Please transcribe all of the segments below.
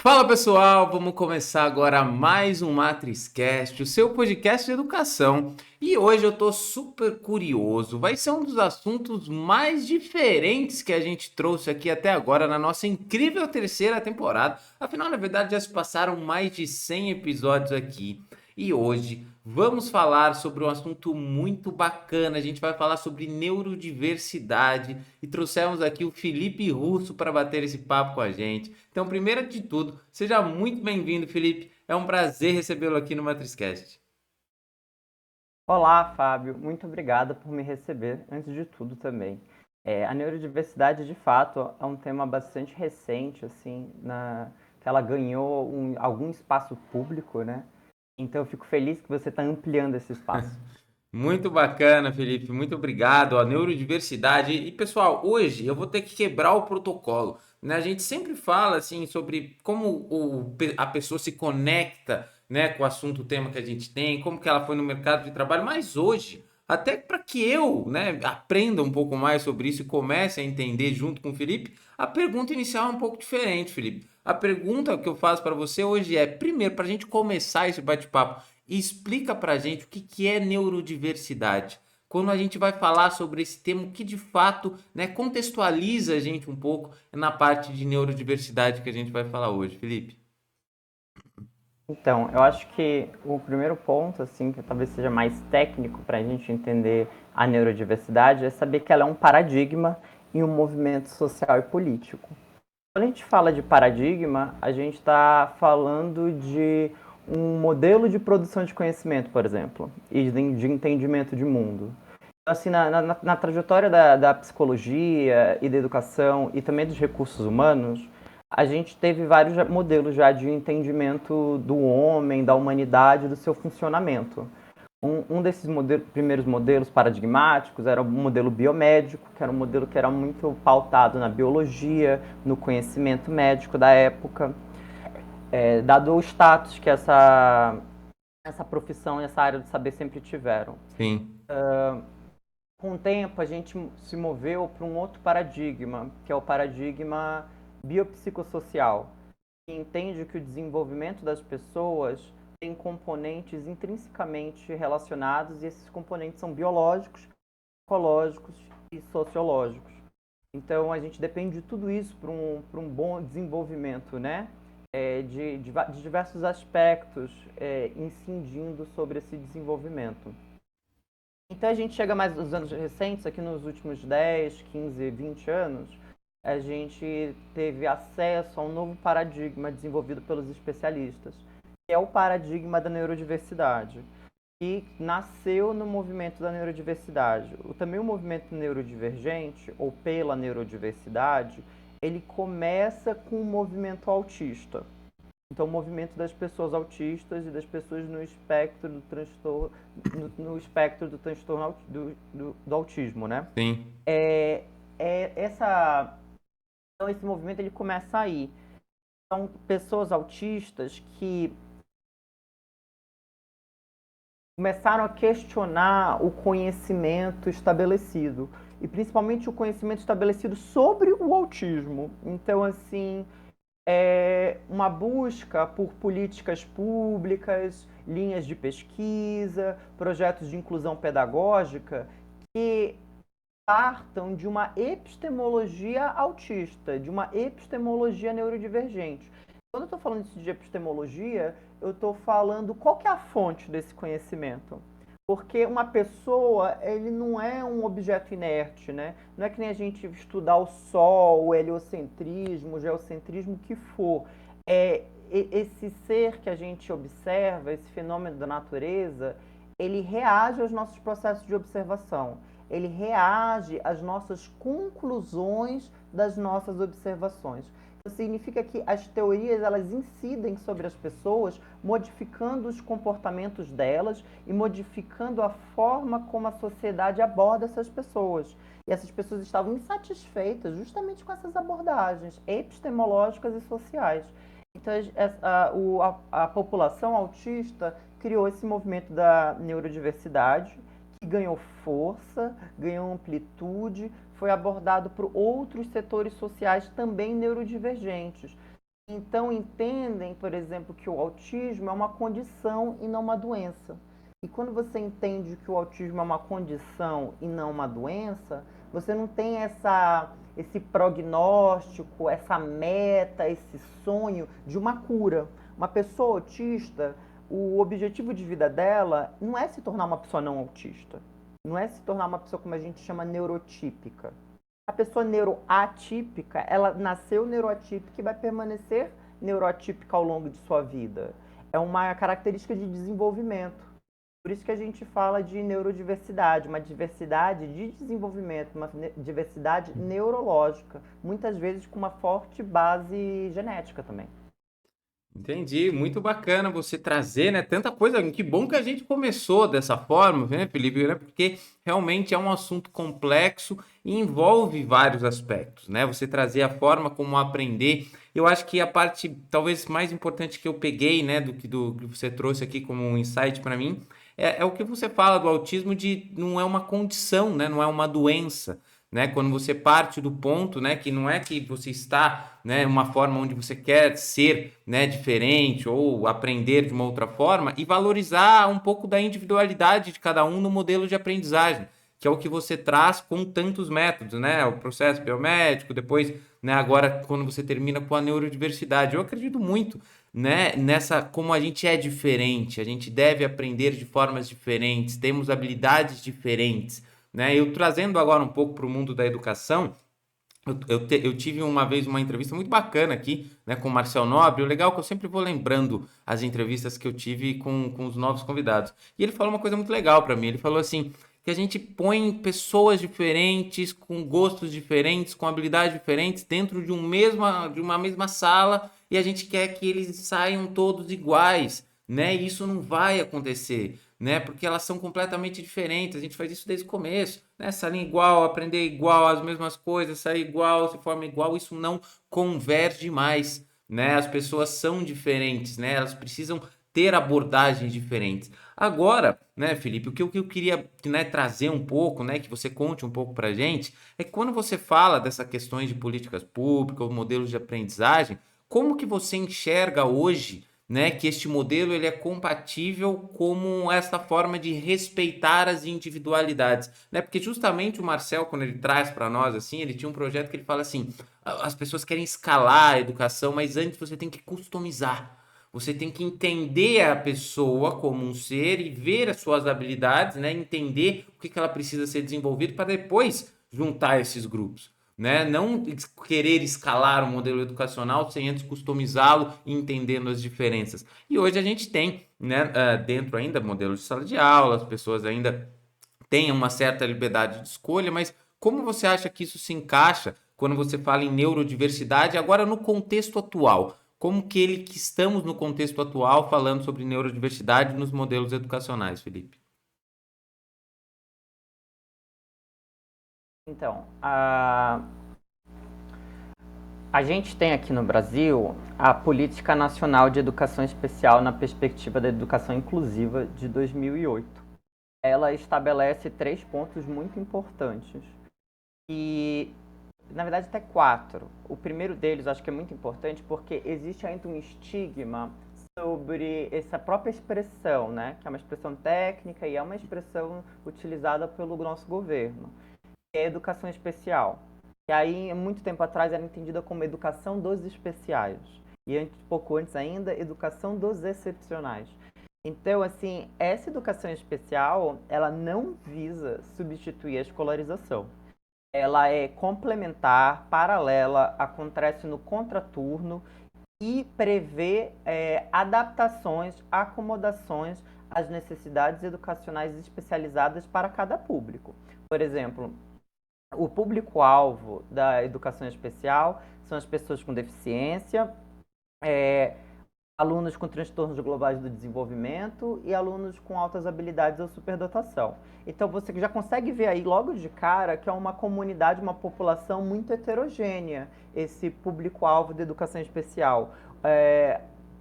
Fala pessoal, vamos começar agora mais um MatrizCast, o seu podcast de educação. E hoje eu tô super curioso, vai ser um dos assuntos mais diferentes que a gente trouxe aqui até agora na nossa incrível terceira temporada. Afinal, na verdade, já se passaram mais de 100 episódios aqui. E hoje vamos falar sobre um assunto muito bacana. A gente vai falar sobre neurodiversidade e trouxemos aqui o Felipe Russo para bater esse papo com a gente. Então, primeiro de tudo, seja muito bem-vindo, Felipe. É um prazer recebê-lo aqui no MatrizCast. Olá, Fábio. Muito obrigada por me receber, antes de tudo também. A neurodiversidade, de fato, é um tema bastante recente, assim, que ela ganhou algum espaço público, né? Então, eu fico feliz que você está ampliando esse espaço. Muito bacana, Felipe. Muito obrigado. A neurodiversidade. E, pessoal, hoje eu vou ter que quebrar o protocolo, né? A gente sempre fala assim sobre como a pessoa se conecta, né, com o assunto, o tema que a gente tem, como que ela foi no mercado de trabalho, mas hoje, até para que eu, né, aprenda um pouco mais sobre isso e comece a entender junto com o Felipe, a pergunta inicial é um pouco diferente, Felipe. A pergunta que eu faço para você hoje é, primeiro, para a gente começar esse bate-papo, e explica pra gente o que que é neurodiversidade. Quando a gente vai falar sobre esse tema, que de fato, né, contextualiza a gente um pouco na parte de neurodiversidade que a gente vai falar hoje, Felipe. Então, eu acho que o primeiro ponto, assim, que talvez seja mais técnico para a gente entender a neurodiversidade, é saber que ela é um paradigma em um movimento social e político. Quando a gente fala de paradigma, a gente está falando de um modelo de produção de conhecimento, por exemplo, e de entendimento de mundo. Assim, na trajetória da psicologia e da educação e também dos recursos humanos, a gente teve vários modelos já de entendimento do homem, da humanidade, do seu funcionamento. Um desses primeiros modelos paradigmáticos era o modelo biomédico, que era um modelo que era muito pautado na biologia, no conhecimento médico da época, dado o status que essa profissão e essa área do saber sempre tiveram. Sim, Com o tempo, a gente se moveu para um outro paradigma, que é o paradigma biopsicossocial, que entende que o desenvolvimento das pessoas tem componentes intrinsecamente relacionados e esses componentes são biológicos, psicológicos e sociológicos. Então a gente depende de tudo isso para um bom desenvolvimento, né? De diversos aspectos incidindo sobre esse desenvolvimento. Então a gente chega mais nos anos recentes, aqui nos últimos 10, 15, 20 anos, a gente teve acesso a um novo paradigma desenvolvido pelos especialistas, que é o paradigma da neurodiversidade, que nasceu no movimento da neurodiversidade. Também o movimento neurodivergente, ou pela neurodiversidade, ele começa com o movimento autista. Então, o movimento das pessoas autistas e das pessoas no espectro do transtorno, no espectro do transtorno do autismo, né? sim. É, então, esse movimento ele começa aí. São pessoas autistas que começaram a questionar o conhecimento estabelecido e principalmente o conhecimento estabelecido sobre o autismo. Então, assim, uma busca por políticas públicas, linhas de pesquisa, projetos de inclusão pedagógica que partam de uma epistemologia autista, de uma epistemologia neurodivergente. Quando eu estou falando de epistemologia, eu estou falando qual que é a fonte desse conhecimento. Porque uma pessoa, ele não é um objeto inerte, né? Não é que nem a gente estudar o Sol, o heliocentrismo, o geocentrismo, o que for. Esse ser que a gente observa, esse fenômeno da natureza, ele reage aos nossos processos de observação. Ele reage às nossas conclusões das nossas observações. Isso significa que as teorias elas incidem sobre as pessoas, modificando os comportamentos delas e modificando a forma como a sociedade aborda essas pessoas. E essas pessoas estavam insatisfeitas justamente com essas abordagens epistemológicas e sociais. Então, a população autista criou esse movimento da neurodiversidade, que ganhou força, ganhou amplitude, foi abordado por outros setores sociais também neurodivergentes. Então entendem, por exemplo, que o autismo é uma condição e não uma doença. E quando você entende que o autismo é uma condição e não uma doença, você não tem esse prognóstico, essa meta, esse sonho de uma cura. Uma pessoa autista, o objetivo de vida dela não é se tornar uma pessoa não autista, não é se tornar uma pessoa como a gente chama neurotípica. A pessoa neuroatípica, ela nasceu neuroatípica e vai permanecer neuroatípica ao longo de sua vida. É uma característica de desenvolvimento. Por isso que a gente fala de neurodiversidade, uma diversidade de desenvolvimento, uma diversidade neurológica, muitas vezes com uma forte base genética também. Entendi, muito bacana você trazer, né, tanta coisa. Que bom que a gente começou dessa forma, né, Felipe? Né, porque realmente é um assunto complexo e envolve vários aspectos, né? Você trazer a forma como aprender. Eu acho que a parte talvez mais importante que eu peguei, né, do que você trouxe aqui como um insight para mim, é o que você fala do autismo de não é uma condição, né? Não é uma doença. Né, quando você parte do ponto, né, que não é que você está, né, uma forma onde você quer ser, né, diferente ou aprender de uma outra forma e valorizar um pouco da individualidade de cada um no modelo de aprendizagem, que é o que você traz com tantos métodos, né, o processo biomédico, depois, né, agora quando você termina com a neurodiversidade. Eu acredito muito, né, nessa como a gente é diferente, a gente deve aprender de formas diferentes, temos habilidades diferentes, né? Eu trazendo agora um pouco para o mundo da educação, eu tive uma vez uma entrevista muito bacana aqui, né, com o Marcel Nobre. O legal é que eu sempre vou lembrando as entrevistas que eu tive com os novos convidados. E ele falou uma coisa muito legal para mim. Ele falou assim, que a gente põe pessoas diferentes, com gostos diferentes, com habilidades diferentes, dentro de uma mesma sala e a gente quer que eles saiam todos iguais, né? E isso não vai acontecer, né? Porque elas são completamente diferentes. A gente faz isso desde o começo, né? Sair igual, aprender igual, as mesmas coisas, sair igual, se forma igual, isso não converge mais, né? As pessoas são diferentes, né? Elas precisam ter abordagens diferentes. Agora, né, Felipe, o que eu queria, né, trazer um pouco, né, que você conte um pouco pra gente, é que quando você fala dessas questões de políticas públicas, modelos de aprendizagem, como que você enxerga hoje, né, que este modelo ele é compatível com essa forma de respeitar as individualidades, né? Porque justamente o Marcel, quando ele traz para nós assim, ele tinha um projeto que ele fala assim: as pessoas querem escalar a educação, mas antes você tem que customizar. Você tem que entender a pessoa como um ser e ver as suas habilidades, né? Entender o que que ela precisa ser desenvolvido para depois juntar esses grupos, né? Não querer escalar o modelo educacional sem antes customizá-lo e entendendo as diferenças. E hoje a gente tem, né, dentro ainda modelo de sala de aula, as pessoas ainda têm uma certa liberdade de escolha, mas como você acha que isso se encaixa quando você fala em neurodiversidade agora no contexto atual? Como que estamos no contexto atual falando sobre neurodiversidade nos modelos educacionais, Felipe? Então, a gente tem aqui no Brasil a Política Nacional de Educação Especial na Perspectiva da Educação Inclusiva de 2008. Ela estabelece 3 pontos muito importantes. E, na verdade, até 4. O primeiro deles acho que é muito importante porque existe ainda um estigma sobre essa própria expressão, né? Que é uma expressão técnica e é uma expressão utilizada pelo nosso governo, que é a educação especial. E aí, muito tempo atrás, era entendida como educação dos especiais. E pouco antes ainda, educação dos excepcionais. Então, assim, essa educação especial, ela não visa substituir a escolarização. Ela é complementar, paralela, acontece no contraturno e prevê adaptações, acomodações às necessidades educacionais especializadas para cada público. Por exemplo, o público-alvo da educação especial são as pessoas com deficiência, é, alunos com transtornos globais do desenvolvimento e alunos com altas habilidades ou superdotação. Então você já consegue ver aí logo de cara que é uma comunidade, uma população muito heterogênea, esse público-alvo da educação especial.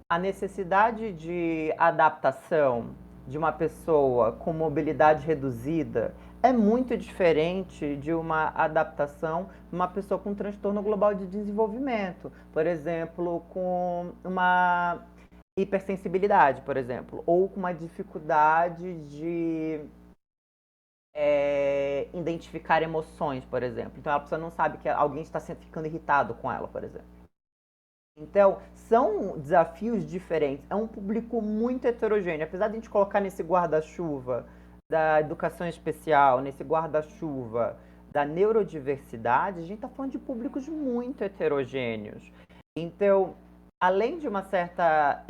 A necessidade de adaptação de uma pessoa com mobilidade reduzida, é muito diferente de uma adaptação de uma pessoa com transtorno global de desenvolvimento, por exemplo, com uma hipersensibilidade, por exemplo, ou com uma dificuldade de identificar emoções, por exemplo. Então a pessoa não sabe que alguém está ficando irritado com ela, por exemplo. Então, são desafios diferentes. É um público muito heterogêneo. Apesar de a gente colocar nesse guarda-chuva da educação especial, nesse guarda-chuva da neurodiversidade, a gente está falando de públicos muito heterogêneos. Então, além de uma certa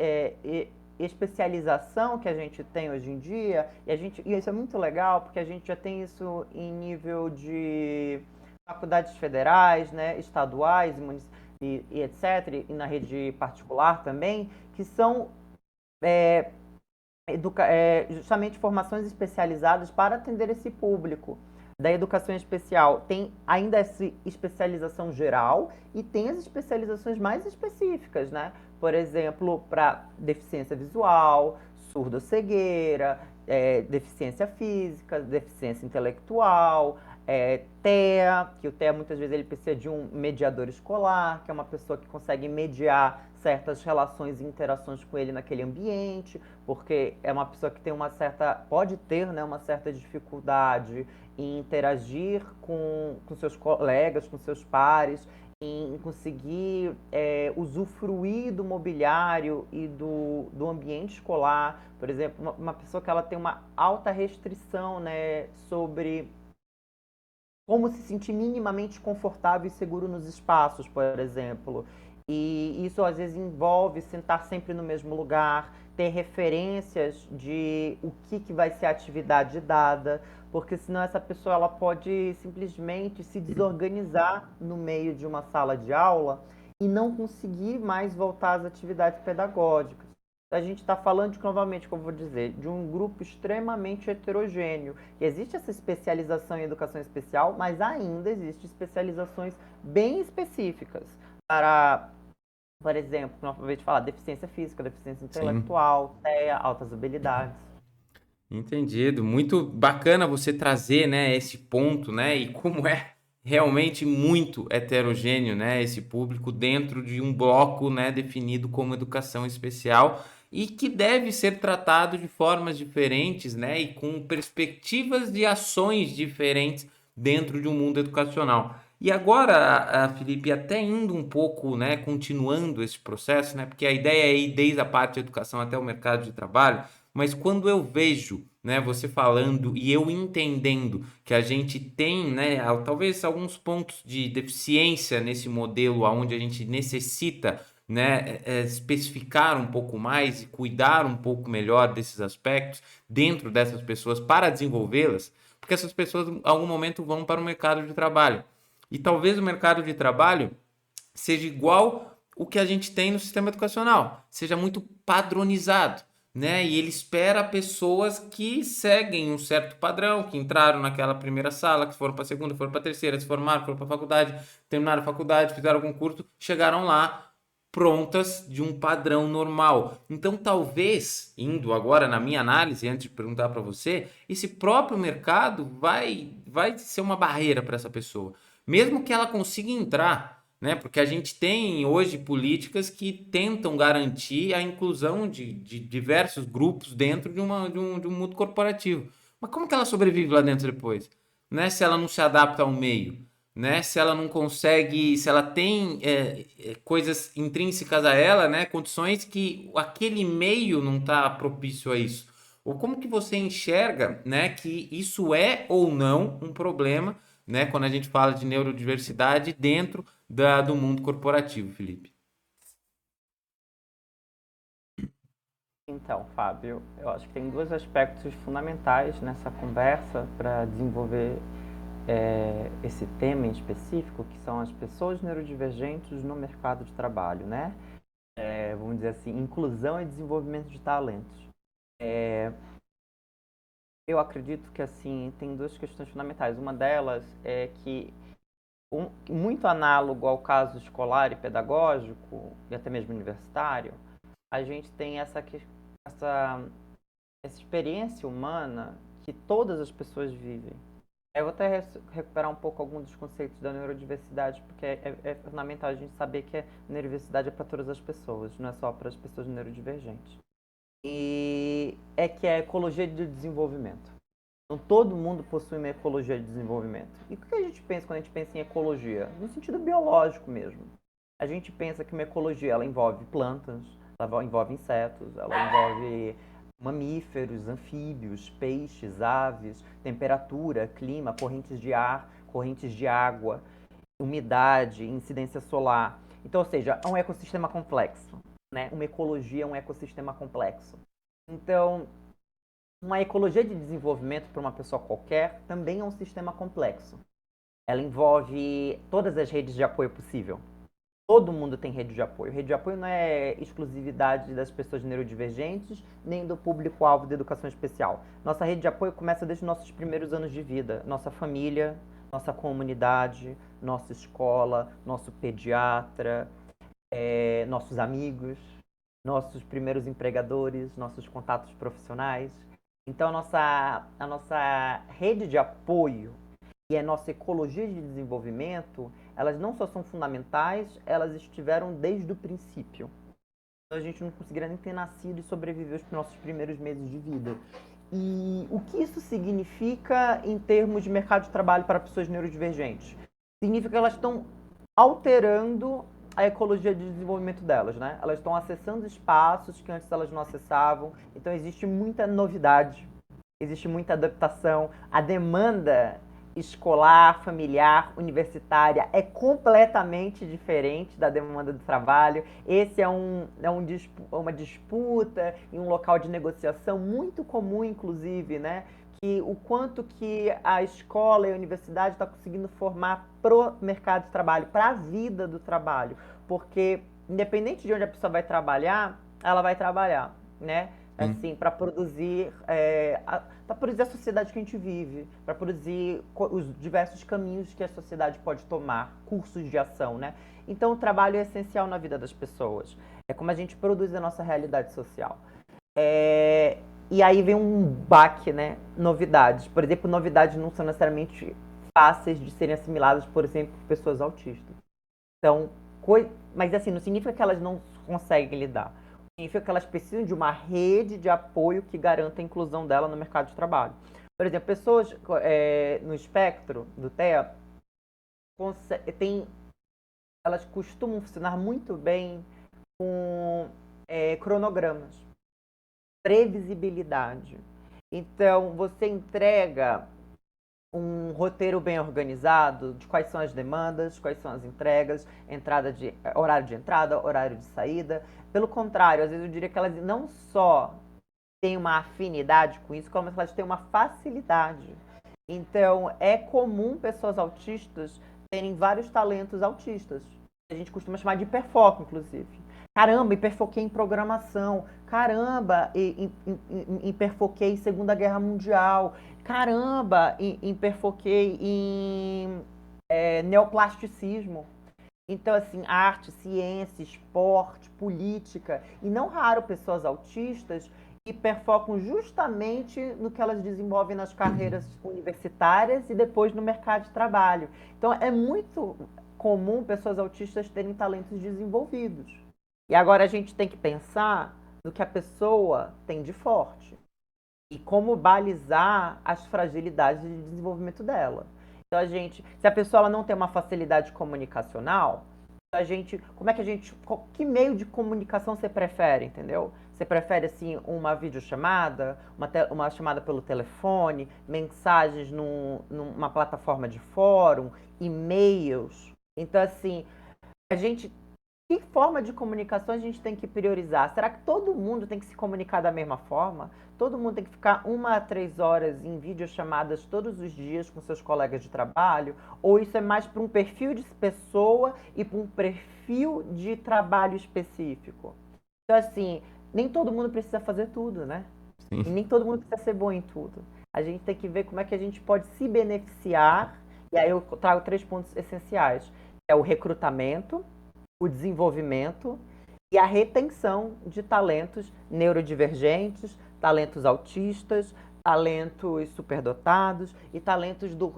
especialização que a gente tem hoje em dia, e isso é muito legal, porque a gente já tem isso em nível de faculdades federais, né, estaduais e etc., e na rede particular também, que são justamente formações especializadas para atender esse público. Da educação especial tem ainda essa especialização geral e tem as especializações mais específicas, né? Por exemplo, para deficiência visual, surdo-cegueira, deficiência física, deficiência intelectual, TEA, que o TEA muitas vezes ele precisa de um mediador escolar, que é uma pessoa que consegue mediar certas relações e interações com ele naquele ambiente, porque é uma pessoa que tem pode ter, né, uma certa dificuldade em interagir com seus colegas, com seus pares, em conseguir usufruir do mobiliário e do ambiente escolar. Por exemplo, uma pessoa que ela tem uma alta restrição, né, sobre como se sentir minimamente confortável e seguro nos espaços, por exemplo. E isso às vezes envolve sentar sempre no mesmo lugar, ter referências de o que vai ser a atividade dada, porque senão essa pessoa ela pode simplesmente se desorganizar no meio de uma sala de aula e não conseguir mais voltar às atividades pedagógicas. A gente está falando, novamente, como eu vou dizer, de um grupo extremamente heterogêneo. Existe essa especialização em educação especial, mas ainda existem especializações bem específicas para, por exemplo, como eu acabei de falar, deficiência física, deficiência intelectual, TEA, altas habilidades. Entendido. Muito bacana você trazer, né, esse ponto, né, e como é realmente muito heterogêneo, né, esse público dentro de um bloco, né, definido como educação especial e que deve ser tratado de formas diferentes, né, e com perspectivas de ações diferentes dentro de um mundo educacional. E agora, Felipe, até indo um pouco, né, continuando esse processo, né, porque a ideia é ir desde a parte de educação até o mercado de trabalho, mas quando eu vejo, né, você falando e eu entendendo que a gente tem, né, talvez alguns pontos de deficiência nesse modelo onde a gente necessita, né, especificar um pouco mais e cuidar um pouco melhor desses aspectos dentro dessas pessoas para desenvolvê-las, porque essas pessoas em algum momento vão para o mercado de trabalho. E talvez o mercado de trabalho seja igual o que a gente tem no sistema educacional, seja muito padronizado, né? E ele espera pessoas que seguem um certo padrão, que entraram naquela primeira sala, que foram para a segunda, foram para a terceira, se formaram, foram para a faculdade, terminaram a faculdade, fizeram algum curso, chegaram lá prontas de um padrão normal. Então, talvez, indo agora na minha análise, antes de perguntar para você, esse próprio mercado vai ser uma barreira para essa pessoa. Mesmo que ela consiga entrar, né? Porque a gente tem hoje políticas que tentam garantir a inclusão de diversos grupos dentro de um mundo corporativo. Mas como que ela sobrevive lá dentro depois? Né? Se ela não se adapta ao meio, né? Se ela não consegue, se ela tem coisas intrínsecas a ela, né? Condições que aquele meio não está propício a isso. Ou como que você enxerga, né, que isso é ou não um problema, né, quando a gente fala de neurodiversidade dentro do mundo corporativo, Felipe? Então, Fábio, eu acho que tem dois aspectos fundamentais nessa conversa para desenvolver esse tema em específico, que são as pessoas neurodivergentes no mercado de trabalho, né? Vamos dizer assim, inclusão e desenvolvimento de talentos. Eu acredito que assim tem duas questões fundamentais. Uma delas é que muito análogo ao caso escolar e pedagógico e até mesmo universitário, a gente tem essa experiência humana que todas as pessoas vivem. Eu vou até recuperar um pouco alguns dos conceitos da neurodiversidade, porque é fundamental a gente saber que a neurodiversidade é para todas as pessoas, não é só para as pessoas neurodivergentes. E é que é a ecologia de desenvolvimento. Então, todo mundo possui uma ecologia de desenvolvimento. E o que a gente pensa quando a gente pensa em ecologia? No sentido biológico mesmo. A gente pensa que uma ecologia ela envolve plantas, ela envolve insetos, ela envolve mamíferos, anfíbios, peixes, aves, temperatura, clima, correntes de ar, correntes de água, umidade, incidência solar. Então, ou seja, é um ecossistema complexo, né? Uma ecologia é um ecossistema complexo. Então, uma ecologia de desenvolvimento para uma pessoa qualquer também é um sistema complexo. Ela envolve todas as redes de apoio possível. Todo mundo tem rede de apoio. Rede de apoio não é exclusividade das pessoas neurodivergentes, nem do público-alvo da educação especial. Nossa rede de apoio começa desde os nossos primeiros anos de vida. Nossa família, nossa comunidade, nossa escola, nosso pediatra, nossos amigos, nossos primeiros empregadores, nossos contatos profissionais. Então, a nossa rede de apoio e a nossa ecologia de desenvolvimento, elas não só são fundamentais, elas estiveram desde o princípio. Então, a gente não conseguiria nem ter nascido e sobreviver os nossos primeiros meses de vida. E o que isso significa em termos de mercado de trabalho para pessoas neurodivergentes? Significa que elas estão alterando a ecologia de desenvolvimento delas, né? Elas estão acessando espaços que antes elas não acessavam. Então existe muita novidade, existe muita adaptação. A demanda escolar, familiar, universitária é completamente diferente da demanda do trabalho. Esse uma disputa em um local de negociação muito comum, inclusive, né? Que o quanto que a escola e a universidade está conseguindo formar pro mercado de trabalho, para a vida do trabalho, porque independente de onde a pessoa vai trabalhar, ela vai trabalhar, né? Sim. Assim, para produzir, para produzir a sociedade que a gente vive, para produzir os diversos caminhos que a sociedade pode tomar, cursos de ação, né? Então, o trabalho é essencial na vida das pessoas. É como a gente produz a nossa realidade social. E aí vem um baque, né? Novidades. Por exemplo, novidades não são necessariamente fáceis de serem assimiladas, por exemplo, por pessoas autistas. Então, mas assim, não significa que elas não conseguem lidar. Significa que elas precisam de uma rede de apoio que garanta a inclusão dela no mercado de trabalho. Por exemplo, pessoas no espectro do TEA têm, elas costumam funcionar muito bem com cronogramas, previsibilidade. Então, você entrega um roteiro bem organizado de quais são as demandas, quais são as entregas, horário de entrada, horário de saída. Pelo contrário, às vezes eu diria que elas não só têm uma afinidade com isso, como elas têm uma facilidade. Então, é comum pessoas autistas terem vários talentos autistas. A gente costuma chamar de hiperfoco, inclusive. Caramba, hiperfoquei em programação. Caramba, hiperfoquei em Segunda Guerra Mundial. Caramba, hiperfoquei em neoplasticismo. Então, assim, arte, ciência, esporte, política. E não raro pessoas autistas hiperfocam justamente no que elas desenvolvem nas carreiras universitárias e depois no mercado de trabalho. Então, é muito comum pessoas autistas terem talentos desenvolvidos. E agora a gente tem que pensar no que a pessoa tem de forte e como balizar as fragilidades de desenvolvimento dela. Então se a pessoa ela não tem uma facilidade comunicacional, que meio de comunicação você prefere, entendeu? Você prefere assim uma videochamada, uma chamada pelo telefone, mensagens numa plataforma de fórum, e-mails? Então assim, a gente que forma de comunicação a gente tem que priorizar? Será que todo mundo tem que se comunicar da mesma forma? Todo mundo tem que ficar 1 a 3 horas em videochamadas todos os dias com seus colegas de trabalho? Ou isso é mais para um perfil de pessoa e para um perfil de trabalho específico? Então, assim, nem todo mundo precisa fazer tudo, né? E Sim. nem todo mundo precisa ser bom em tudo. A gente tem que ver como é que a gente pode se beneficiar. E aí eu trago 3 pontos essenciais. É o recrutamento, o desenvolvimento e a retenção de talentos neurodivergentes, talentos autistas, talentos superdotados e talentos dos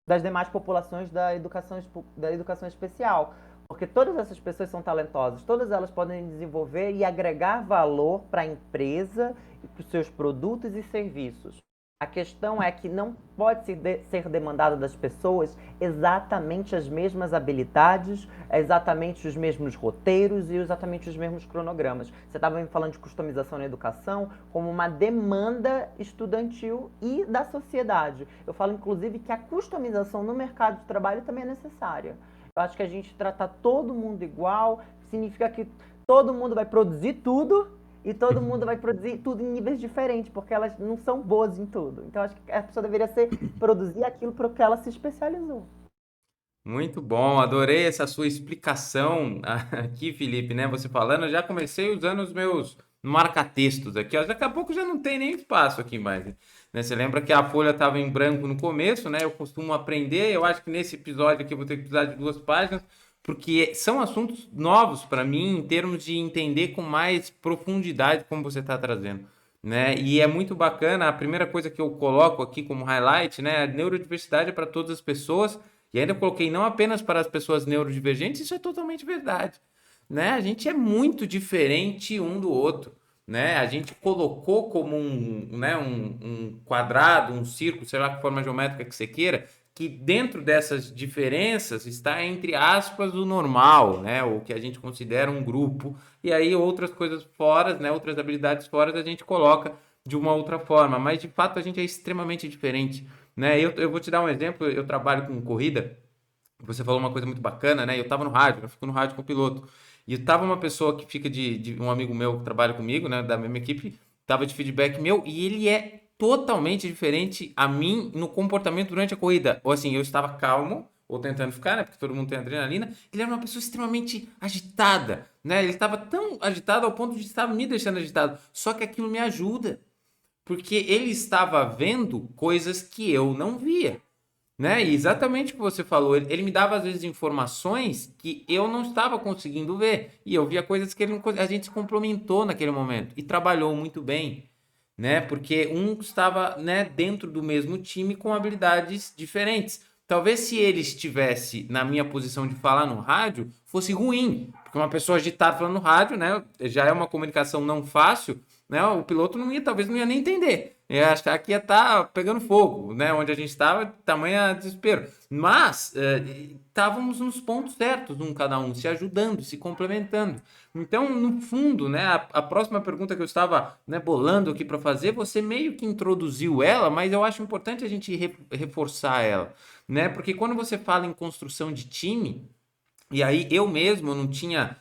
das demais populações da educação especial. Porque todas essas pessoas são talentosas, todas elas podem desenvolver e agregar valor para a empresa e para os seus produtos e serviços. A questão é que não pode ser demandado das pessoas exatamente as mesmas habilidades, exatamente os mesmos roteiros e exatamente os mesmos cronogramas. Você estava me falando de customização na educação como uma demanda estudantil e da sociedade. Eu falo, inclusive, que a customização no mercado de trabalho também é necessária. Eu acho que a gente tratar todo mundo igual significa que todo mundo vai produzir tudo e todo mundo vai produzir tudo em níveis diferentes, porque elas não são boas em tudo. Então, acho que a pessoa deveria produzir aquilo para o que ela se especializou. Muito bom, adorei essa sua explicação aqui, Felipe, né? Você falando, eu já comecei usando os meus marca-textos aqui, ó. Daqui a pouco já não tem nem espaço aqui mais, né? Você lembra que a folha estava em branco no começo, né? Eu costumo aprender, eu acho que nesse episódio aqui eu vou ter que precisar de 2 páginas, porque são assuntos novos para mim, em termos de entender com mais profundidade como você está trazendo. Né? E é muito bacana, a primeira coisa que eu coloco aqui como highlight, né? A neurodiversidade é para todas as pessoas, e ainda coloquei não apenas para as pessoas neurodivergentes, isso é totalmente verdade, né? A gente é muito diferente um do outro, né? A gente colocou como um quadrado, um círculo, sei lá que forma geométrica que você queira, que dentro dessas diferenças está, entre aspas, o normal, né? O que a gente considera um grupo, e aí outras coisas fora, né? Outras habilidades fora a gente coloca de uma outra forma, mas de fato a gente é extremamente diferente, né? Eu vou te dar um exemplo, eu trabalho com corrida, você falou uma coisa muito bacana, né? Eu tava no rádio, eu fico no rádio com o piloto. E tava uma pessoa que fica de um amigo meu que trabalha comigo, né, da mesma equipe, tava de feedback meu e ele é totalmente diferente a mim no comportamento durante a corrida. Ou assim, eu estava calmo, ou tentando ficar, né, porque todo mundo tem adrenalina. Ele era uma pessoa extremamente agitada, né? Ele estava tão agitado ao ponto de estar me deixando agitado. Só que aquilo me ajuda, porque ele estava vendo coisas que eu não via, né? E exatamente o que você falou, ele me dava às vezes informações que eu não estava conseguindo ver, e eu via coisas que ele não, a gente se complementou naquele momento e trabalhou muito bem, né? Porque um estava, né, dentro do mesmo time com habilidades diferentes. Talvez se ele estivesse na minha posição de falar no rádio, fosse ruim, porque uma pessoa agitada falando no rádio, né, já é uma comunicação não fácil, né? O piloto não ia, talvez não ia nem entender. Ia achar que ia estar pegando fogo, né? Onde a gente estava, tamanha desespero. Mas estávamos nos pontos certos, cada um, se ajudando, se complementando. Então, no fundo, né, a próxima pergunta que eu estava, né, bolando aqui para fazer, você meio que introduziu ela, mas eu acho importante a gente reforçar ela, né? Porque quando você fala em construção de time, e aí eu mesmo não tinha,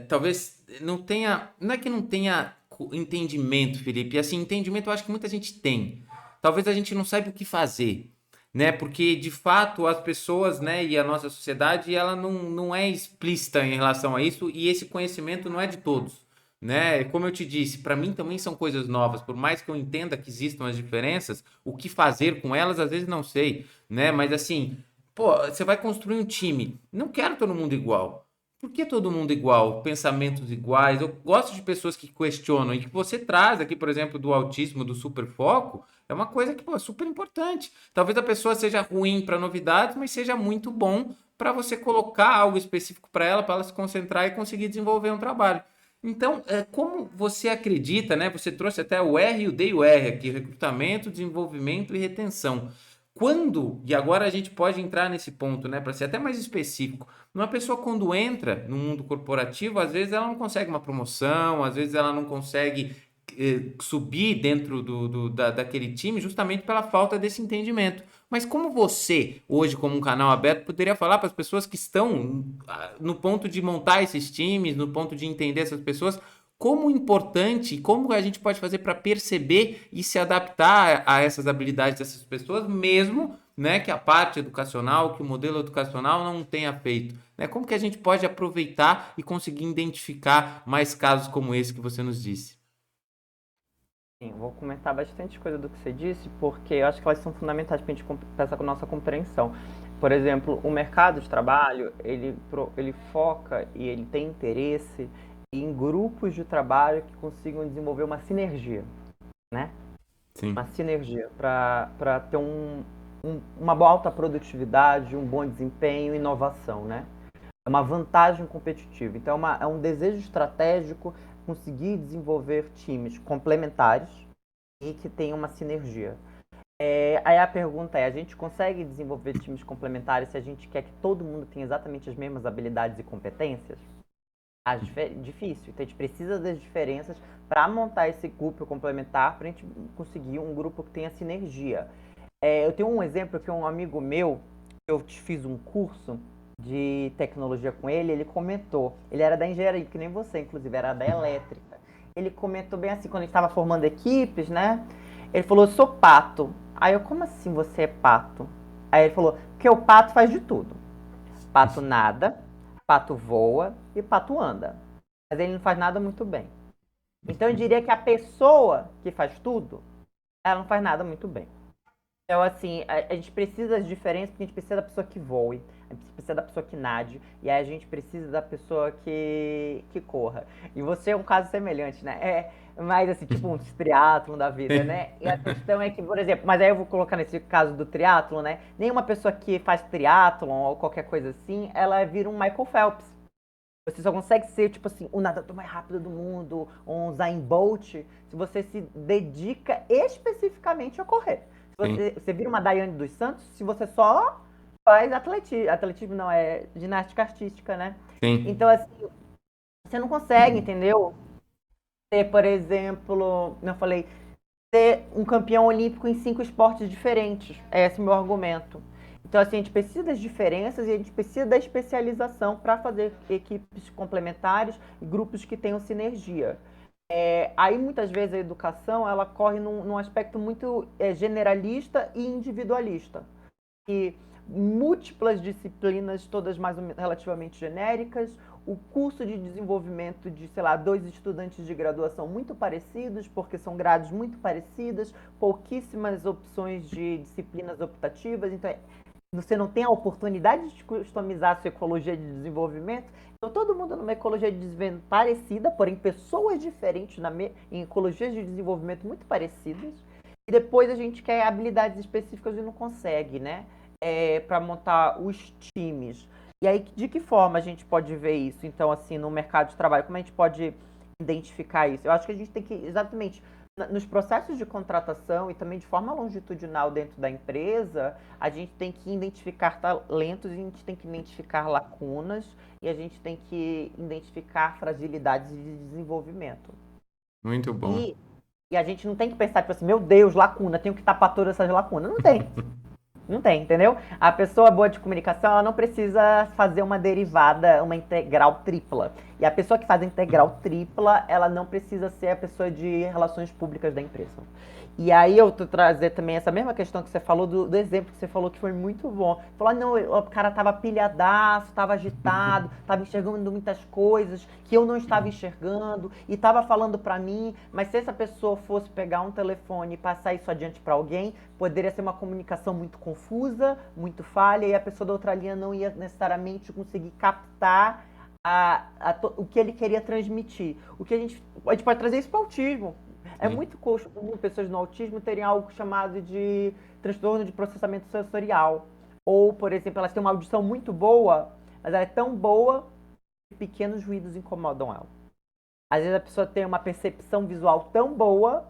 talvez não tenha, não é que não tenha entendimento, Felipe. Assim, entendimento eu acho que muita gente tem. Talvez a gente não saiba o que fazer, né? Porque de fato as pessoas, né, e a nossa sociedade, ela não é explícita em relação a isso e esse conhecimento não é de todos, né? Como eu te disse, para mim também são coisas novas, por mais que eu entenda que existam as diferenças, o que fazer com elas às vezes não sei, né? Mas assim, pô, você vai construir um time, não quero todo mundo igual. Por que todo mundo igual? Pensamentos iguais? Eu gosto de pessoas que questionam e que você traz aqui, por exemplo, do autismo, do superfoco, é uma coisa que, pô, é super importante. Talvez a pessoa seja ruim para novidades, mas seja muito bom para você colocar algo específico para ela se concentrar e conseguir desenvolver um trabalho. Então, como você acredita, né? Você trouxe até o R, o D e o R aqui, recrutamento, desenvolvimento e retenção. Quando, e agora a gente pode entrar nesse ponto, né, para ser até mais específico, uma pessoa quando entra no mundo corporativo, às vezes ela não consegue uma promoção, às vezes ela não consegue subir dentro daquele time justamente pela falta desse entendimento. Mas como você, hoje como um canal aberto, poderia falar para as pessoas que estão no ponto de montar esses times, no ponto de entender essas pessoas, como importante, como a gente pode fazer para perceber e se adaptar a essas habilidades dessas pessoas, mesmo, né, que a parte educacional, que o modelo educacional não tenha feito, né? Como que a gente pode aproveitar e conseguir identificar mais casos como esse que você nos disse? Sim, vou comentar bastante coisa do que você disse, porque eu acho que elas são fundamentais para a gente pensar com a nossa compreensão. Por exemplo, o mercado de trabalho, ele foca e ele tem interesse em grupos de trabalho que consigam desenvolver uma sinergia. né? Sim. Uma sinergia para ter uma boa alta produtividade, um bom desempenho e inovação, né? É uma vantagem competitiva. Então, é um desejo estratégico conseguir desenvolver times complementares e que tenham uma sinergia. Aí a pergunta é, a gente consegue desenvolver times complementares se a gente quer que todo mundo tenha exatamente as mesmas habilidades e competências? Difícil. Então a gente precisa das diferenças para montar esse grupo complementar para a gente conseguir um grupo que tenha sinergia. Eu tenho um exemplo que um amigo meu, eu fiz um curso de tecnologia com ele, ele comentou, ele era da engenharia, que nem você, inclusive, era da elétrica. Ele comentou bem assim, quando a gente estava formando equipes, né? Ele falou, eu sou pato. Aí eu, como assim você é pato? Aí ele falou, porque o pato faz de tudo. Pato nada, pato voa e pato anda. Mas ele não faz nada muito bem. Então eu diria que a pessoa que faz tudo, ela não faz nada muito bem. Então, assim, a gente precisa das diferenças, porque a gente precisa da pessoa que voe, a gente precisa da pessoa que nade, e aí a gente precisa da pessoa que corra. E você é um caso semelhante, né? Mais assim, tipo um triatlon da vida, né? E a questão é que, por exemplo, mas aí eu vou colocar nesse caso do triatlon, né? Nenhuma pessoa que faz triatlon ou qualquer coisa assim, ela vira um Michael Phelps. Você só consegue ser, tipo assim, o nadador mais rápido do mundo, um Usain Bolt, se você se dedica especificamente a correr. Se Sim. você vira uma Daiane dos Santos, se você só faz atletismo. Atletismo não, é ginástica artística, né? Sim. Então, assim, você não consegue, entendeu? Ter, por exemplo, eu falei, ser um campeão olímpico em 5 esportes diferentes. É esse o meu argumento. Então, assim, a gente precisa das diferenças e a gente precisa da especialização para fazer equipes complementares e grupos que tenham sinergia. Aí, muitas vezes, a educação ela corre num aspecto muito generalista e individualista. E múltiplas disciplinas, todas mais ou menos relativamente genéricas, o curso de desenvolvimento de, sei lá, 2 estudantes de graduação muito parecidos, porque são grades muito parecidas, pouquíssimas opções de disciplinas optativas, então você não tem a oportunidade de customizar a sua ecologia de desenvolvimento. Então, todo mundo numa ecologia de desenvolvimento parecida, porém pessoas diferentes em ecologias de desenvolvimento muito parecidas. E depois a gente quer habilidades específicas e não consegue, né? Para montar os times. E aí, de que forma a gente pode ver isso? Então, assim, no mercado de trabalho, como a gente pode identificar isso? Eu acho que a gente tem que, exatamente, nos processos de contratação e também de forma longitudinal dentro da empresa, a gente tem que identificar talentos, a gente tem que identificar lacunas e a gente tem que identificar fragilidades de desenvolvimento. Muito bom. E, e a gente não tem que pensar, tipo assim, meu Deus, lacuna, tenho que tapar todas essas lacunas. Não tem. Não tem, entendeu? A pessoa boa de comunicação, ela não precisa fazer uma derivada, uma integral tripla. E a pessoa que faz a integral tripla, ela não precisa ser a pessoa de relações públicas da empresa. E aí eu tô trazer também essa mesma questão que você falou, do exemplo que você falou que foi muito bom. Falou, não, o cara tava pilhadaço, tava agitado, tava enxergando muitas coisas que eu não estava enxergando e tava falando para mim, mas se essa pessoa fosse pegar um telefone e passar isso adiante para alguém, poderia ser uma comunicação muito confusa, muito falha, e a pessoa da outra linha não ia necessariamente conseguir captar o que ele queria transmitir. O que a gente pode trazer isso para o autismo. É Sim. muito comum pessoas no autismo terem algo chamado de transtorno de processamento sensorial. Ou, por exemplo, elas têm uma audição muito boa, mas ela é tão boa que pequenos ruídos incomodam ela. Às vezes a pessoa tem uma percepção visual tão boa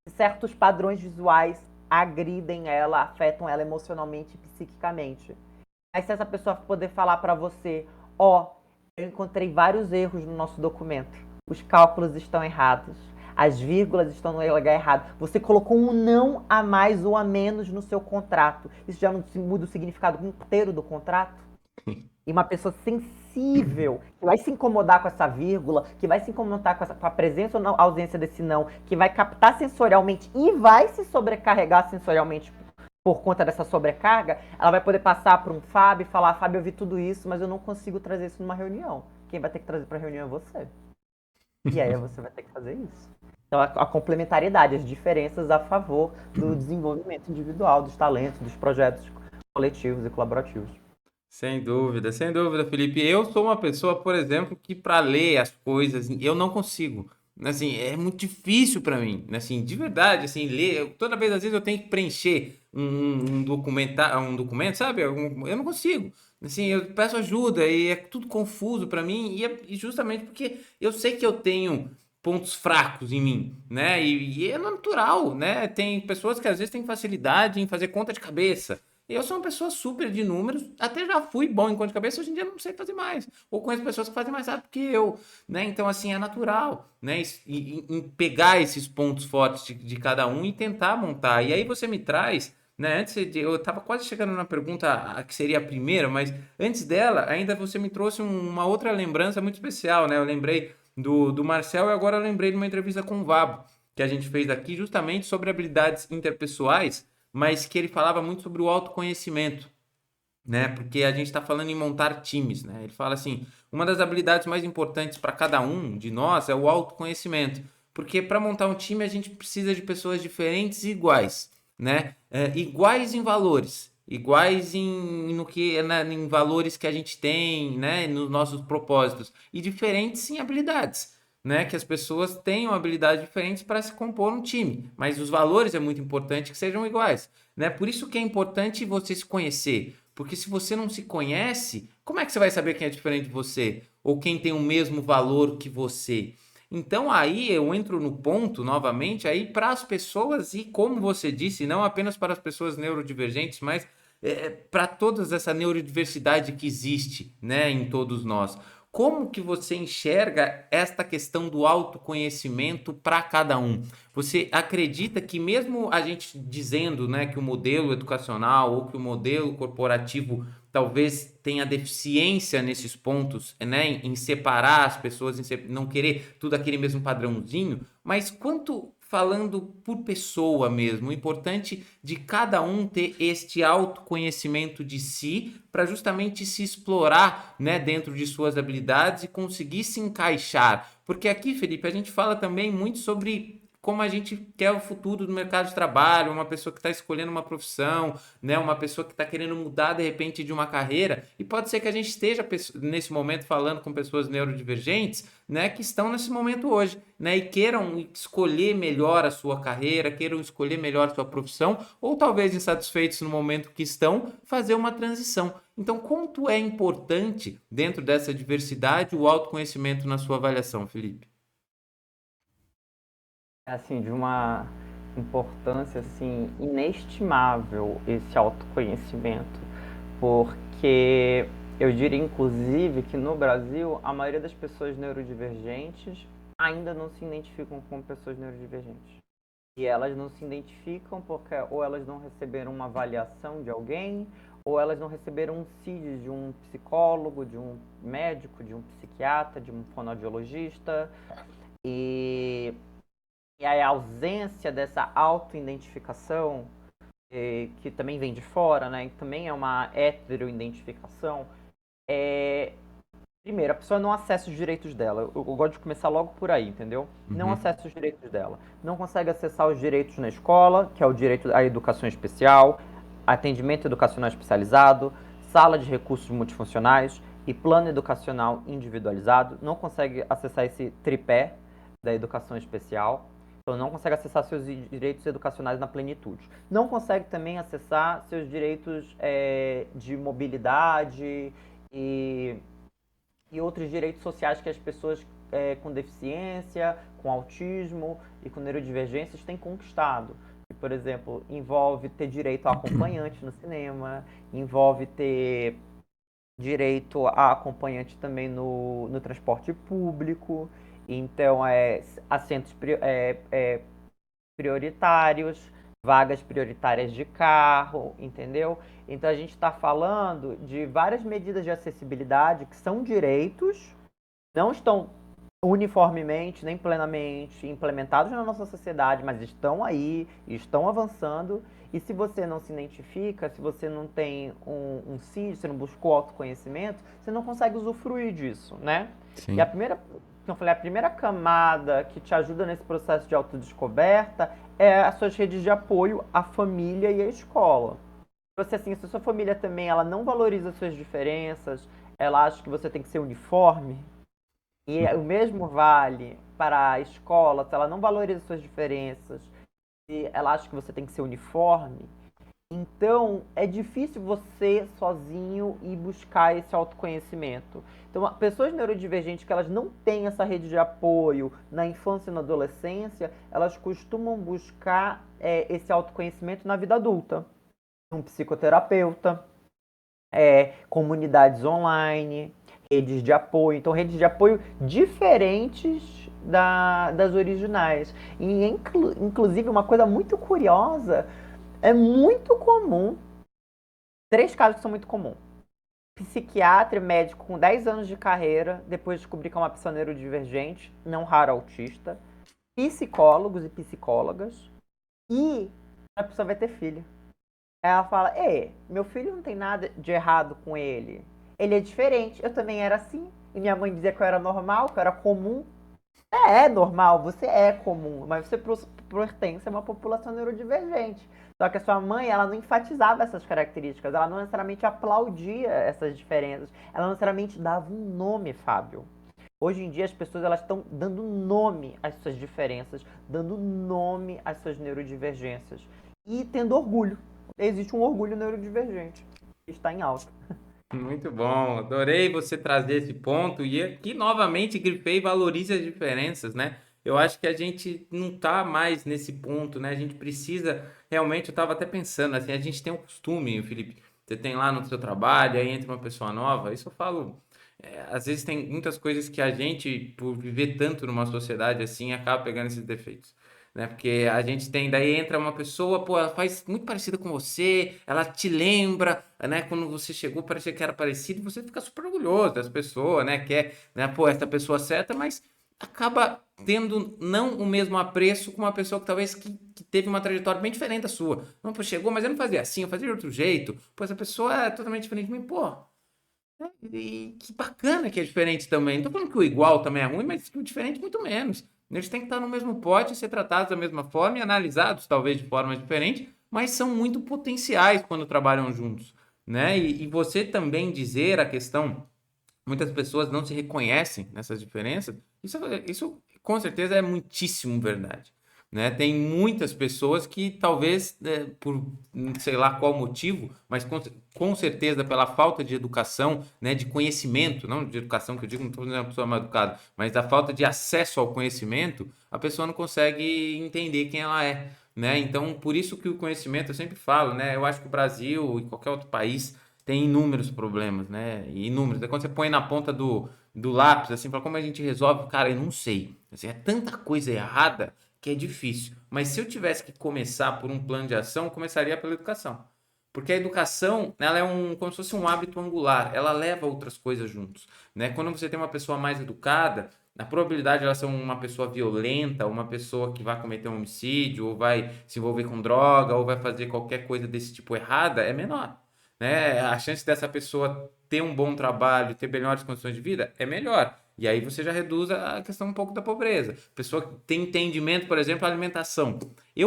que certos padrões visuais agridem ela, afetam ela emocionalmente e psiquicamente. Aí se essa pessoa poder falar para você, ó, eu encontrei vários erros no nosso documento. Os cálculos estão errados. As vírgulas estão no lugar errado. Você colocou um não a mais ou a menos no seu contrato. Isso já não muda o significado inteiro do contrato? E uma pessoa sensível, que vai se incomodar com essa vírgula, que vai se incomodar com a presença ou não, ausência desse não, que vai captar sensorialmente e vai se sobrecarregar sensorialmente por conta dessa sobrecarga, ela vai poder passar para um Fábio e falar, Fábio, eu vi tudo isso, mas eu não consigo trazer isso numa reunião. Quem vai ter que trazer para a reunião é você. E aí você vai ter que fazer isso. Então, a complementariedade, as diferenças a favor do desenvolvimento individual, dos talentos, dos projetos coletivos e colaborativos. Sem dúvida, Felipe. Eu sou uma pessoa, por exemplo, que para ler as coisas eu não consigo. Assim, é muito difícil para mim, assim, de verdade, assim, ler, toda vez, às vezes eu tenho que preencher um documento, sabe? Eu não consigo. Assim, eu peço ajuda e é tudo confuso para mim e justamente porque eu sei que eu tenho pontos fracos em mim, né? E é natural, né? Tem pessoas que às vezes têm facilidade em fazer conta de cabeça. Eu sou uma pessoa super de números, até já fui bom em conta de cabeça, hoje em dia eu não sei fazer mais. Ou conheço pessoas que fazem mais rápido que eu, né? Então, assim, é natural, né? Em pegar esses pontos fortes de cada um e tentar montar. E aí você me traz, né? Eu estava quase chegando na pergunta que seria a primeira, mas antes dela, ainda você me trouxe uma outra lembrança muito especial, né? Eu lembrei do Marcel e agora eu lembrei de uma entrevista com o Vabo, que a gente fez aqui justamente sobre habilidades interpessoais, mas que ele falava muito sobre o autoconhecimento, né? Porque a gente está falando em montar times, né? Ele fala assim, uma das habilidades mais importantes para cada um de nós é o autoconhecimento, porque para montar um time a gente precisa de pessoas diferentes e iguais, né? Iguais em valores, iguais no que em valores que a gente tem, né? Nos nossos propósitos e diferentes em habilidades. Né, que as pessoas tenham habilidades diferentes para se compor um time, mas os valores é muito importante que sejam iguais, né? Por isso que é importante você se conhecer, porque se você não se conhece, como é que você vai saber quem é diferente de você? Ou quem tem o mesmo valor que você? Então aí eu entro no ponto novamente aí para as pessoas e como você disse, não apenas para as pessoas neurodivergentes, mas para toda essa neurodiversidade que existe, né, em todos nós. Como que você enxerga esta questão do autoconhecimento para cada um? Você acredita que mesmo a gente dizendo, né, que o modelo educacional ou que o modelo corporativo talvez tenha deficiência nesses pontos, né, em separar as pessoas, não querer tudo aquele mesmo padrãozinho, mas quanto falando por pessoa mesmo, o importante de cada um ter este autoconhecimento de si para justamente se explorar, né, dentro de suas habilidades e conseguir se encaixar. Porque aqui, Felipe, a gente fala também muito sobre como a gente quer o futuro do mercado de trabalho, uma pessoa que está escolhendo uma profissão, né, uma pessoa que está querendo mudar de repente de uma carreira, e pode ser que a gente esteja nesse momento falando com pessoas neurodivergentes, né, que estão nesse momento hoje, né, e queiram escolher melhor a sua carreira, queiram escolher melhor a sua profissão, ou talvez insatisfeitos no momento que estão, fazer uma transição. Então, quanto é importante dentro dessa diversidade o autoconhecimento na sua avaliação, Felipe? É assim, de uma importância assim inestimável esse autoconhecimento, porque eu diria inclusive que no Brasil a maioria das pessoas neurodivergentes ainda não se identificam como pessoas neurodivergentes. E elas não se identificam porque ou elas não receberam uma avaliação de alguém, ou elas não receberam um CID de um psicólogo, de um médico, de um psiquiatra, de um fonoaudiologista. E e a ausência dessa auto-identificação, que também vem de fora, né, que também é uma hetero-identificação, é... Primeiro, a pessoa não acessa os direitos dela. Eu gosto de começar logo por aí, entendeu? Não Uhum. acessa os direitos dela. Não consegue acessar os direitos na escola, que é o direito à educação especial, atendimento educacional especializado, sala de recursos multifuncionais e plano educacional individualizado. Não consegue acessar esse tripé da educação especial. Então, não consegue acessar seus direitos educacionais na plenitude. Não consegue também acessar seus direitos de mobilidade e, e outros direitos sociais que as pessoas com deficiência, com autismo e com neurodivergências têm conquistado. Que, por exemplo, envolve ter direito a acompanhante no cinema, envolve ter direito a acompanhante também no transporte público. Então, assentos prioritários, vagas prioritárias de carro, entendeu? Então, a gente está falando de várias medidas de acessibilidade que são direitos, não estão uniformemente nem plenamente implementados na nossa sociedade, mas estão aí, estão avançando. E se você não se identifica, se você não tem um CID, você não buscou autoconhecimento, você não consegue usufruir disso, né? E a Sim. primeira, como eu falei, a primeira camada que te ajuda nesse processo de autodescoberta é as suas redes de apoio, a família e a escola. Você assim, se a sua família também ela não valoriza suas diferenças, ela acha que você tem que ser uniforme, e o mesmo vale para a escola, se ela não valoriza suas diferenças, se ela acha que você tem que ser uniforme, então é difícil você sozinho ir buscar esse autoconhecimento. Então, pessoas neurodivergentes que elas não têm essa rede de apoio na infância e na adolescência, elas costumam buscar esse autoconhecimento na vida adulta. Um psicoterapeuta, comunidades online, redes de apoio. Então, redes de apoio diferentes das originais. E, inclusive, uma coisa muito curiosa, é muito comum, 3 casos que são muito comuns. Psiquiatra e médico com 10 anos de carreira, depois de descobrir que é uma pessoa neurodivergente, não raro autista. Psicólogos e psicólogas. E a pessoa vai ter filho. Ela fala, meu filho não tem nada de errado com ele. Ele é diferente. Eu também era assim. E minha mãe dizia que eu era normal, que eu era comum. É normal, você é comum, mas você pertence a uma população neurodivergente. Só que a sua mãe, ela não enfatizava essas características, ela não necessariamente aplaudia essas diferenças, ela não necessariamente dava um nome, Fábio. Hoje em dia as pessoas elas estão dando nome às suas diferenças, dando nome às suas neurodivergências e tendo orgulho. Existe um orgulho neurodivergente que está em alta. Muito bom, adorei você trazer esse ponto e aqui novamente grifei valorize as diferenças, né? Eu acho que a gente não tá mais nesse ponto, né? A gente precisa, realmente, eu estava até pensando, assim, a gente tem um costume, Felipe, você tem lá no seu trabalho, aí entra uma pessoa nova, isso eu falo, às vezes tem muitas coisas que a gente, por viver tanto numa sociedade assim, acaba pegando esses defeitos. Né? Porque a gente tem, daí entra uma pessoa, pô, ela faz muito parecida com você, ela te lembra, né? Quando você chegou, parecia que era parecido, você fica super orgulhoso das pessoas, né? Quer, né? Pô, essa pessoa certa, mas acaba tendo não o mesmo apreço com uma pessoa que talvez que teve uma trajetória bem diferente da sua. Não, pô, chegou, mas eu não fazia assim, eu fazia de outro jeito. Pô, essa pessoa é totalmente diferente de mim, pô. E que bacana que é diferente também. Não tô falando que o igual também é ruim, mas que o diferente muito menos. Eles têm que estar no mesmo pote, ser tratados da mesma forma e analisados talvez de forma diferente, mas são muito potenciais quando trabalham juntos, né? E você também dizer a questão, muitas pessoas não se reconhecem nessas diferenças, isso com certeza é muitíssimo verdade. Né? Tem muitas pessoas que talvez, por sei lá qual motivo, mas com certeza pela falta de educação, né, de conhecimento, não de educação que eu digo, não estou dizendo uma pessoa mal educada, mas da falta de acesso ao conhecimento, a pessoa não consegue entender quem ela é. Né? Então, por isso que o conhecimento, eu sempre falo, né? Eu acho que o Brasil e qualquer outro país tem inúmeros problemas, né? Inúmeros. Quando você põe na ponta do lápis, assim, para como a gente resolve, cara, eu não sei. Assim, é tanta coisa errada que é difícil. Mas se eu tivesse que começar por um plano de ação, eu começaria pela educação. Porque a educação, ela é como se fosse um hábito angular, ela leva outras coisas juntos, né? Quando você tem uma pessoa mais educada, a probabilidade de ela ser uma pessoa violenta, uma pessoa que vai cometer um homicídio, ou vai se envolver com droga, ou vai fazer qualquer coisa desse tipo errada, é menor, né? A chance dessa pessoa ter um bom trabalho, ter melhores condições de vida, é melhor. E aí você já reduz a questão um pouco da pobreza. Pessoa que tem entendimento, por exemplo, a alimentação.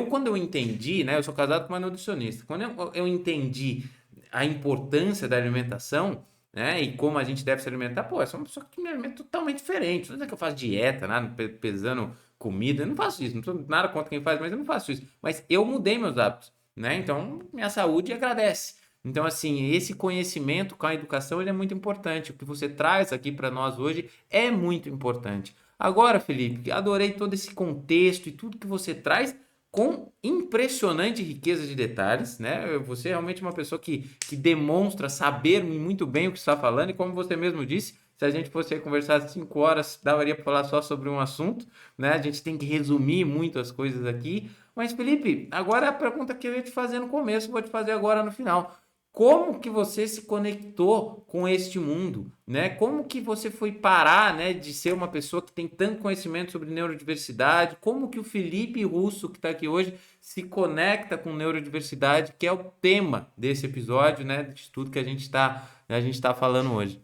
Quando eu entendi, né? Eu sou casado com uma nutricionista. Quando eu entendi a importância da alimentação, né? E como a gente deve se alimentar, pô, eu sou uma pessoa que me alimenta totalmente diferente. Não é que eu faço dieta, nada, pesando comida. Eu não faço isso. Não sou nada contra quem faz, mas eu não faço isso. Mas eu mudei meus hábitos, né? Então, minha saúde agradece. Então, assim, esse conhecimento com a educação ele é muito importante. O que você traz aqui para nós hoje é muito importante. Agora, Felipe, adorei todo esse contexto e tudo que você traz com impressionante riqueza de detalhes, né? Você é realmente uma pessoa que demonstra saber muito bem o que está falando e como você mesmo disse, se a gente fosse conversar 5 horas, daria para falar só sobre um assunto, né? A gente tem que resumir muito as coisas aqui. Mas, Felipe, agora a pergunta que eu ia te fazer no começo, vou te fazer agora no final. Como que você se conectou com este mundo, né? Como que você foi parar, né, de ser uma pessoa que tem tanto conhecimento sobre neurodiversidade? Como que o Felipe Russo, que está aqui hoje, se conecta com neurodiversidade, que é o tema desse episódio, né, de tudo que a gente tá falando hoje?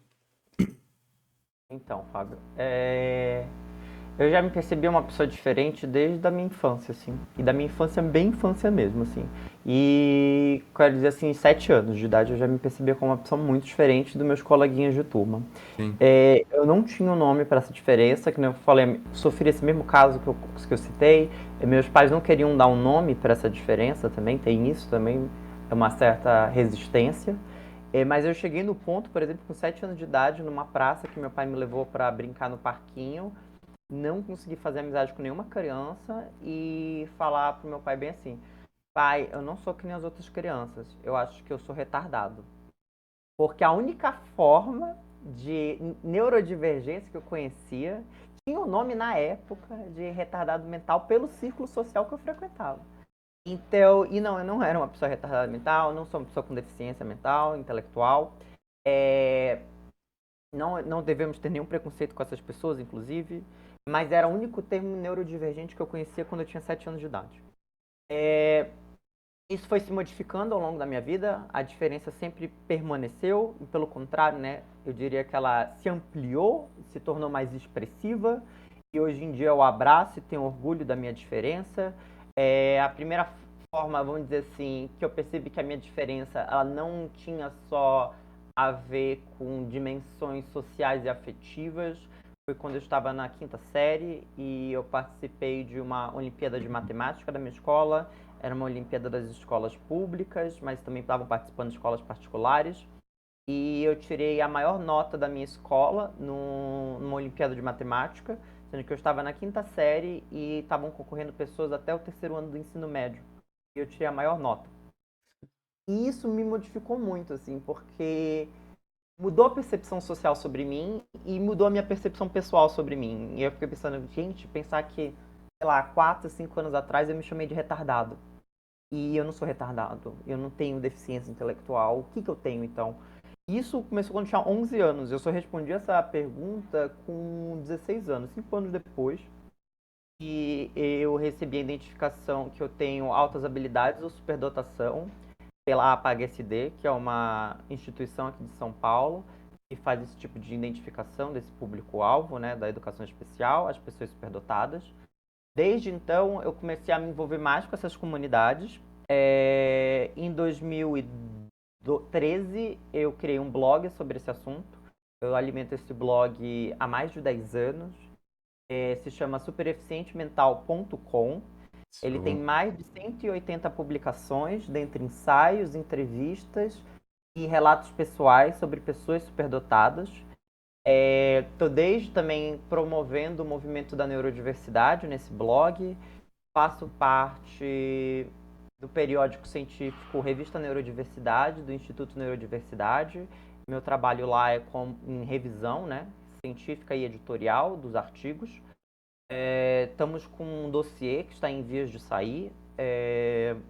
Então, Fábio, Eu já me percebi uma pessoa diferente desde a minha infância, assim. E da minha infância, bem infância mesmo, assim. E, quero dizer assim, 7 anos de idade eu já me percebia como uma pessoa muito diferente dos meus coleguinhas de turma. Sim. Eu não tinha um nome para essa diferença, que nem eu falei, sofri esse mesmo caso que eu citei. Meus pais não queriam dar um nome para essa diferença também, tem isso também, é uma certa resistência. Mas eu cheguei no ponto, por exemplo, com 7 anos de idade, numa praça que meu pai me levou para brincar no parquinho, não consegui fazer amizade com nenhuma criança e falar pro meu pai bem assim: pai, eu não sou que nem as outras crianças, eu acho que eu sou retardado. Porque a única forma de neurodivergência que eu conhecia tinha o nome na época de retardado mental pelo círculo social que eu frequentava. Então, e não, eu não era uma pessoa retardada mental, não sou uma pessoa com deficiência mental, intelectual. É, não devemos ter nenhum preconceito com essas pessoas, inclusive, mas era o único termo neurodivergente que eu conhecia quando eu tinha 7 anos de idade. Isso foi se modificando ao longo da minha vida, a diferença sempre permaneceu, e pelo contrário, né, eu diria que ela se ampliou, se tornou mais expressiva, e hoje em dia eu abraço e tenho orgulho da minha diferença. A primeira forma, vamos dizer assim, que eu percebi que a minha diferença, ela não tinha só a ver com dimensões sociais e afetivas, foi quando eu estava na quinta série e eu participei de uma Olimpíada de Matemática da minha escola. Era uma Olimpíada das escolas públicas, mas também estavam participando de escolas particulares. E eu tirei a maior nota da minha escola numa Olimpíada de Matemática, sendo que eu estava na quinta série e estavam concorrendo pessoas até o terceiro ano do ensino médio. E eu tirei a maior nota. E isso me modificou muito, assim, porque mudou a percepção social sobre mim e mudou a minha percepção pessoal sobre mim. E eu fiquei pensando, gente, pensar que, sei lá, 4, 5 anos atrás eu me chamei de retardado. E eu não sou retardado, eu não tenho deficiência intelectual. O que eu tenho então? Isso começou quando eu tinha 11 anos. Eu só respondi essa pergunta com 16 anos, 5 anos depois. E eu recebi a identificação que eu tenho altas habilidades ou superdotação pela APAG-SD, que é uma instituição aqui de São Paulo, que faz esse tipo de identificação desse público-alvo, né, da educação especial, as pessoas superdotadas. Desde então, eu comecei a me envolver mais com essas comunidades. Em 2013, eu criei um blog sobre esse assunto. Eu alimento esse blog há mais de 10 anos. Se chama supereficientemental.com. Ele tem Show. mais de 180 publicações, dentre ensaios, entrevistas e relatos pessoais sobre pessoas superdotadas. Estou desde também promovendo o movimento da neurodiversidade nesse blog. Faço parte do periódico científico Revista Neurodiversidade, do Instituto Neurodiversidade. Meu trabalho lá é em revisão, né, científica e editorial dos artigos. Estamos com um dossiê que está em vias de sair. Deixa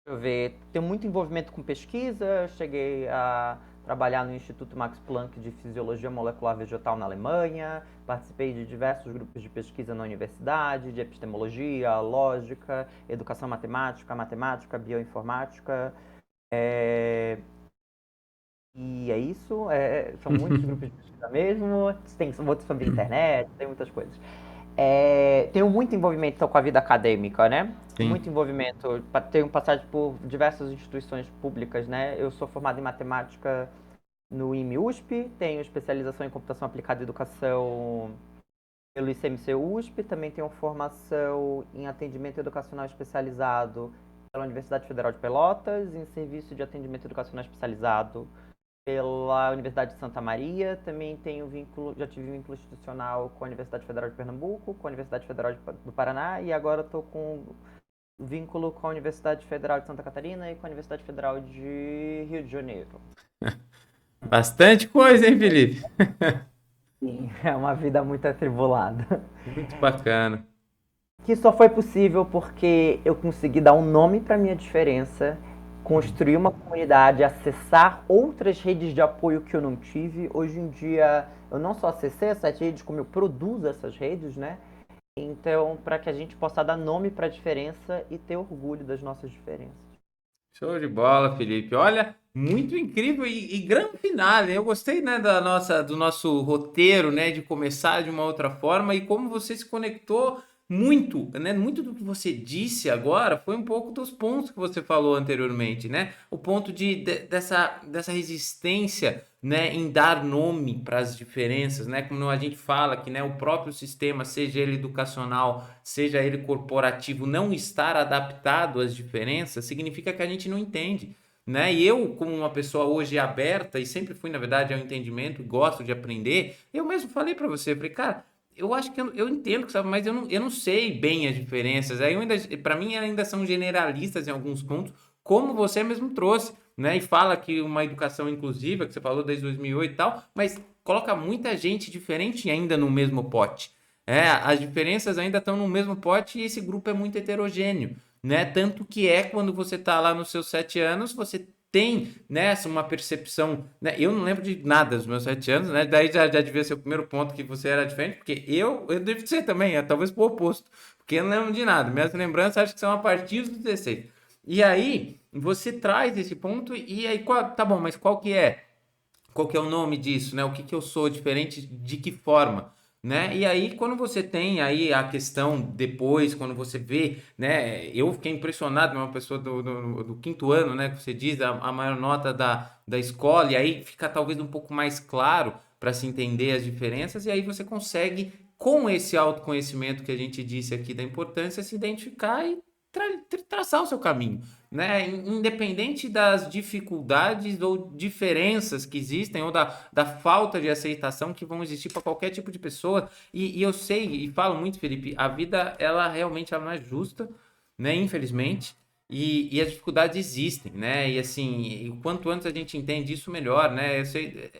eu ver, tenho muito envolvimento com pesquisa, cheguei a trabalhar no Instituto Max Planck de Fisiologia Molecular Vegetal na Alemanha, participei de diversos grupos de pesquisa na universidade, de epistemologia, lógica, educação matemática, bioinformática, e é isso, são muitos grupos de pesquisa mesmo, tem outros sobre internet, tem muitas coisas. Tenho muito envolvimento então, com a vida acadêmica, né? Sim. Muito envolvimento. Tenho passado por diversas instituições públicas, né? Eu sou formado em matemática no IME-USP, tenho especialização em computação aplicada e educação pelo ICMC-USP, também tenho formação em atendimento educacional especializado pela Universidade Federal de Pelotas, em serviço de atendimento educacional especializado pela Universidade de Santa Maria, também tenho vínculo, já tive vínculo institucional com a Universidade Federal de Pernambuco, com a Universidade Federal do Paraná e agora estou com vínculo com a Universidade Federal de Santa Catarina e com a Universidade Federal de Rio de Janeiro. Bastante coisa, hein, Felipe? Sim, é uma vida muito atribulada. Muito bacana. Que só foi possível porque eu consegui dar um nome para minha diferença, construir uma comunidade, acessar outras redes de apoio que eu não tive. Hoje em dia, eu não só acessei essas redes, como eu produzo essas redes, né? Então, para que a gente possa dar nome para a diferença e ter orgulho das nossas diferenças. Show de bola, Felipe. Olha, muito incrível e grande final. Eu gostei, né, do nosso roteiro, né, de começar de uma outra forma e como você se conectou muito, né? Muito do que você disse agora foi um pouco dos pontos que você falou anteriormente, né? O ponto dessa resistência, né, em dar nome para as diferenças, né? Como a gente fala que, né, o próprio sistema, seja ele educacional, seja ele corporativo, não estar adaptado às diferenças, significa que a gente não entende, né? E eu, como uma pessoa hoje aberta, e sempre fui, na verdade, ao entendimento, gosto de aprender, eu mesmo falei para você, falei, cara, eu acho que eu entendo, sabe, mas eu não sei bem as diferenças. Aí eu ainda, para mim, ainda são generalistas em alguns pontos, como você mesmo trouxe, né? E fala que uma educação inclusiva, que você falou desde 2008 e tal, mas coloca muita gente diferente ainda no mesmo pote. As diferenças ainda estão no mesmo pote e esse grupo é muito heterogêneo, né? Tanto que quando você está lá nos seus 7 anos, você tem, né, uma percepção, né? Eu não lembro de nada dos meus 7 anos, né? Daí já devia ser o primeiro ponto que você era diferente, porque eu devo ser também, talvez pro oposto, porque eu não lembro de nada. Minhas lembranças acho que são a partir dos 16. E aí, você traz esse ponto e aí, tá bom, mas qual que é? Qual que é o nome disso, né? O que que eu sou diferente, de que forma, né? E aí, quando você tem aí a questão depois, quando você vê, né? Eu fiquei impressionado, uma pessoa do quinto ano, né? Que você diz a maior nota da escola, e aí fica talvez um pouco mais claro para se entender as diferenças, e aí você consegue, com esse autoconhecimento que a gente disse aqui da importância, se identificar e traçar o seu caminho, né? Independente das dificuldades ou diferenças que existem, ou da falta de aceitação que vão existir para qualquer tipo de pessoa. E eu sei, e falo muito, Felipe, a vida, ela realmente ela não é justa, né? Infelizmente. E as dificuldades existem, né? E assim, o quanto antes a gente entende isso, melhor, né? Eu sei,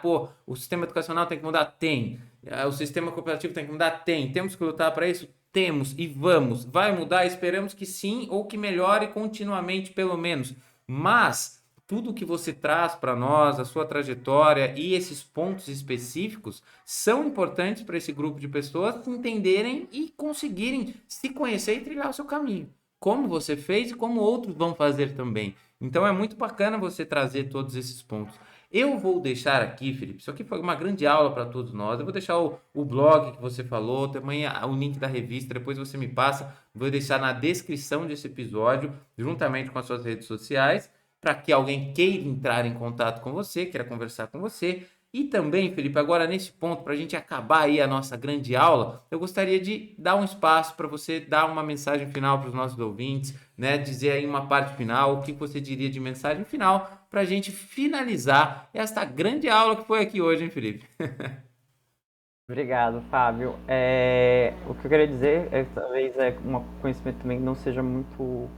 pô, o sistema educacional tem que mudar? Tem. O sistema cooperativo tem que mudar? Tem. Temos que lutar para isso? Temos e vamos. Vai mudar? Esperamos que sim, ou que melhore continuamente, pelo menos. Mas tudo que você traz para nós, a sua trajetória e esses pontos específicos são importantes para esse grupo de pessoas entenderem e conseguirem se conhecer e trilhar o seu caminho. Como você fez e como outros vão fazer também. Então é muito bacana você trazer todos esses pontos. Eu vou deixar aqui, Felipe, isso aqui foi uma grande aula para todos nós. Eu vou deixar o blog que você falou, também o link da revista, depois você me passa. Vou deixar na descrição desse episódio, juntamente com as suas redes sociais, para que alguém queira entrar em contato com você, queira conversar com você. E também, Felipe, agora nesse ponto, para a gente acabar aí a nossa grande aula, eu gostaria de dar um espaço para você dar uma mensagem final para os nossos ouvintes, né? Dizer aí uma parte final, o que você diria de mensagem final para a gente finalizar esta grande aula que foi aqui hoje, hein, Felipe? Obrigado, Fábio. O que eu queria dizer talvez um conhecimento também que não seja muito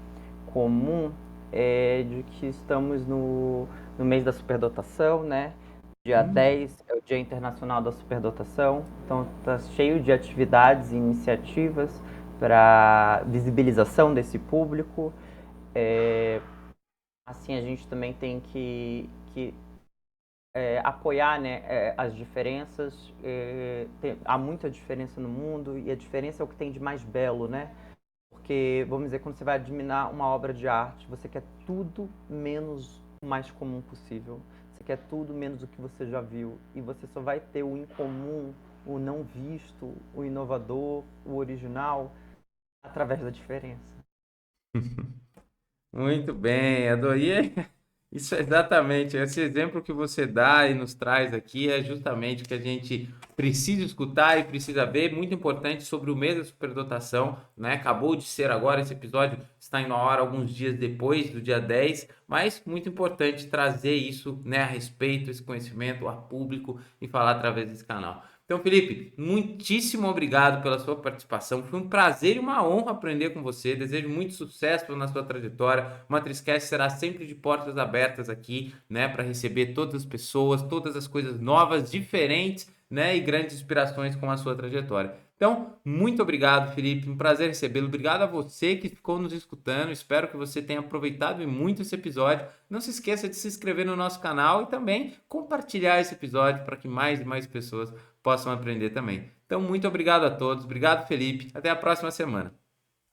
comum, de que estamos no mês da superdotação, né? Dia 10 é o Dia Internacional da Superdotação, então está cheio de atividades e iniciativas para visibilização desse público. Assim, a gente também tem que apoiar, né, as diferenças. Há muita diferença no mundo e a diferença é o que tem de mais belo, né? Porque, vamos dizer, quando você vai admirar uma obra de arte, você quer tudo menos o mais comum possível. Você quer tudo menos o que você já viu. E você só vai ter o incomum, o não visto, o inovador, o original, através da diferença. Muito bem, adorei. Isso é exatamente, esse exemplo que você dá e nos traz aqui é justamente o que a gente precisa escutar e precisa ver, muito importante sobre o mês da superdotação, né? Acabou de ser agora, esse episódio está indo à hora alguns dias depois do dia 10, mas muito importante trazer isso, né, a respeito, esse conhecimento a público e falar através desse canal. Então, Felipe, muitíssimo obrigado pela sua participação. Foi um prazer e uma honra aprender com você. Desejo muito sucesso na sua trajetória. O Matrizcast será sempre de portas abertas aqui, né, para receber todas as pessoas, todas as coisas novas, diferentes, né, e grandes inspirações com a sua trajetória. Então, muito obrigado, Felipe. Um prazer recebê-lo. Obrigado a você que ficou nos escutando. Espero que você tenha aproveitado muito esse episódio. Não se esqueça de se inscrever no nosso canal e também compartilhar esse episódio para que mais e mais pessoas possam aprender também. Então, muito obrigado a todos. Obrigado, Felipe. Até a próxima semana.